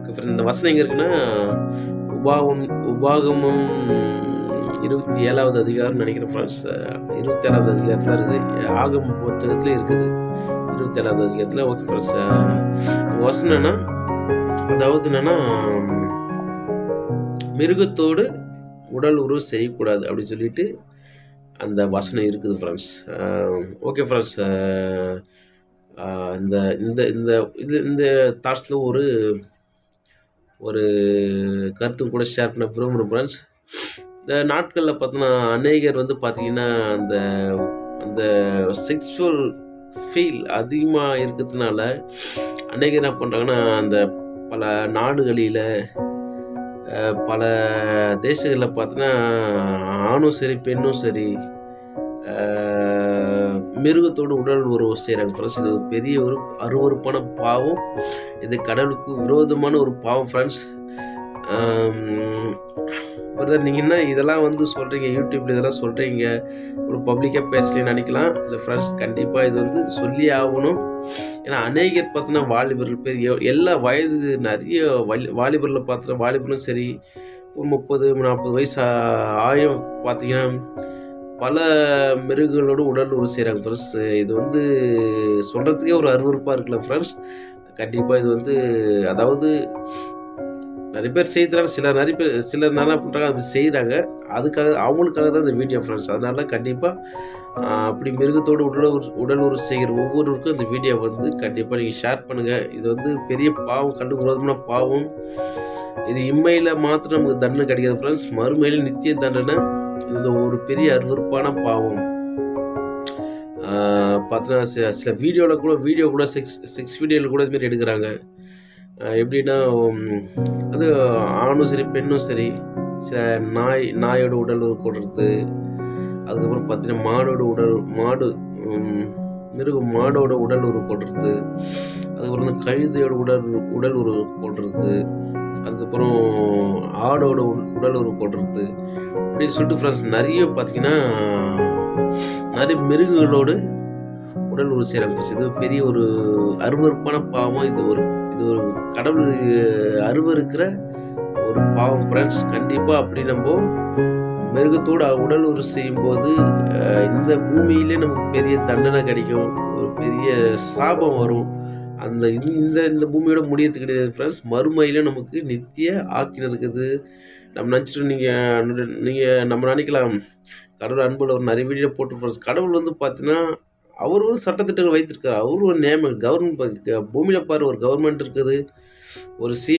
Okay friends, இந்த வசனம் எங்கே இருக்குன்னா உபாகமம் 27வது அதிகாரம் நினைக்கிறேன் ஃப்ரெண்ட்ஸ். 27வது அதிகாரத்தில் இருக்குது. ஆகம புத்தகத்தில் இருக்குது 27வது அதிகாரத்தில். ஓகே ஃப்ரெண்ட்ஸ், வசனம் என்னன்னா, அதாவது என்னன்னா, மிருகத்தோடு உடல் உறவு செய்யக்கூடாது அப்படின்னு சொல்லிட்டு அந்த வசனம் இருக்குது ஃப்ரெண்ட்ஸ். ஓகே ஃப்ரெண்ட்ஸ், இந்த இந்த இந்த இது இந்த தாட்ஸில் ஒரு கருத்தும் கூட ஷேர் பண்ண விரும்புகிறேன் ஃப்ரெண்ட்ஸ். இந்த நாட்களில் பார்த்தோன்னா அநேகர் வந்து பார்த்திங்கன்னா அந்த அந்த செக்ஷுவல் ஃபீல் அதிகமாக இருக்கிறதுனால அநேகர் என்ன பண்ணுறாங்கன்னா, அந்த பல நாடுகளில் பல தேசங்களில் பார்த்தோன்னா ஆணும் சரி பெண்ணும் சரி மிருகத்தோடு உடல் உறவு செய்கிறாங்க ஃப்ரெண்ட்ஸ். இது பெரிய ஒரு அருவருப்பான பாவம். இது கடவுளுக்கு விரோதமான ஒரு பாவம் ஃப்ரெண்ட்ஸ். பிரதர், நீங்கள் என்ன இதெல்லாம் வந்து சொல்கிறீங்க, யூடியூப்பில் இதெல்லாம் சொல்கிறீங்க, ஒரு பப்ளிக்காக பேசலன்னு நினைக்கலாம். இல்லை ஃப்ரெண்ட்ஸ், கண்டிப்பாக இது வந்து சொல்லி ஆகணும். ஏன்னா அநேகர் பார்த்தோன்னா வாலிபர்கள் பேர் எல்லா வயது நிறைய வாலிபரில் பார்த்தோன்னா வாலிபர்களும் சரி ஒரு 30-40 வயசு ஆயும் பார்த்தீங்கன்னா பல மிருகங்களோடு உடல் உறவு செய்கிறாங்க ஃப்ரெண்ட்ஸ். இது வந்து சொல்கிறதுக்கே ஒரு அருவருப்பாக இருக்குல்ல ஃப்ரெண்ட்ஸ். கண்டிப்பாக இது வந்து அதாவது நிறைய பேர் செய்கிறாங்க, சிலர் நல்லா பண்ணுறாங்க, அது செய்கிறாங்க. அவங்களுக்காக தான் இந்த வீடியோ ஃப்ரெண்ட்ஸ். அதனால கண்டிப்பாக அப்படி மிருகத்தோடு உடல் உறவு செய்கிற ஒவ்வொருவருக்கும் இந்த வீடியோ வந்து கண்டிப்பாக நீங்கள் ஷேர் பண்ணுங்கள். இது வந்து பெரிய பாவம், கண்டு விரோதமான பாவம். இது இம்மையில் மாத்திரம் நமக்கு தண்டனை கிடைக்காது ஃப்ரெண்ட்ஸ், மறுமையில் நித்திய தண்டனை. இந்த ஒரு பெரிய அருவருப்பான பாவம். பார்த்தீங்கன்னா சில வீடியோ கூட செக்ஸ் வீடியோவில் கூட இதுமாரி எடுக்கிறாங்க. எப்படின்னா, அது ஆணும் சரி பெண்ணும் சரி, சில நாயோட உடல் உறவு போடுறது, அதுக்கப்புறம் பார்த்தீங்கன்னா மாடோட உடல் உறவு போடுறது, அதுக்கப்புறம் கழுதையோட உடல் உறவு போடுறது, அதுக்கப்புறம் ஆடோட உடல் உறவு போடுறது, அப்படின்னு சொல்லிட்டு ஃப்ரெண்ட்ஸ் நிறைய பார்த்தீங்கன்னா நிறைய மிருகங்களோடு உடல் உறவு செய்கிறாங்க. இது பெரிய ஒரு அருவருப்பான பாவம். இது ஒரு கடவுள் அருவருக்கிற ஒரு பாவம் ஃப்ரெண்ட்ஸ். கண்டிப்பாக அப்படி நம்ம மிருகத்தோடு உடல் உறவு செய்யும்போது இந்த பூமியிலே நமக்கு பெரிய தண்டனை கிடைக்கும், ஒரு பெரிய சாபம் வரும். இந்த பூமியோட முடியறது கிடையாது ஃப்ரெண்ட்ஸ். மறுமையில நமக்கு நித்திய ஆக்கின இருக்குது. நம்ம நினச்சிட்டு நீங்கள் நம்ம நினைக்கலாம் கடவுள் அன்புல ஒரு நிறைய வீடியோ போட்டு ஃப்ரெண்ட்ஸ். கடவுள் வந்து பார்த்தீங்கன்னா அவர் ஒரு சட்டத்திட்டங்கள் வைத்திருக்காரு. அவர் ஒரு கவர்மெண்ட் பூமியில் பாரு ஒரு கவர்மெண்ட் இருக்குது, ஒரு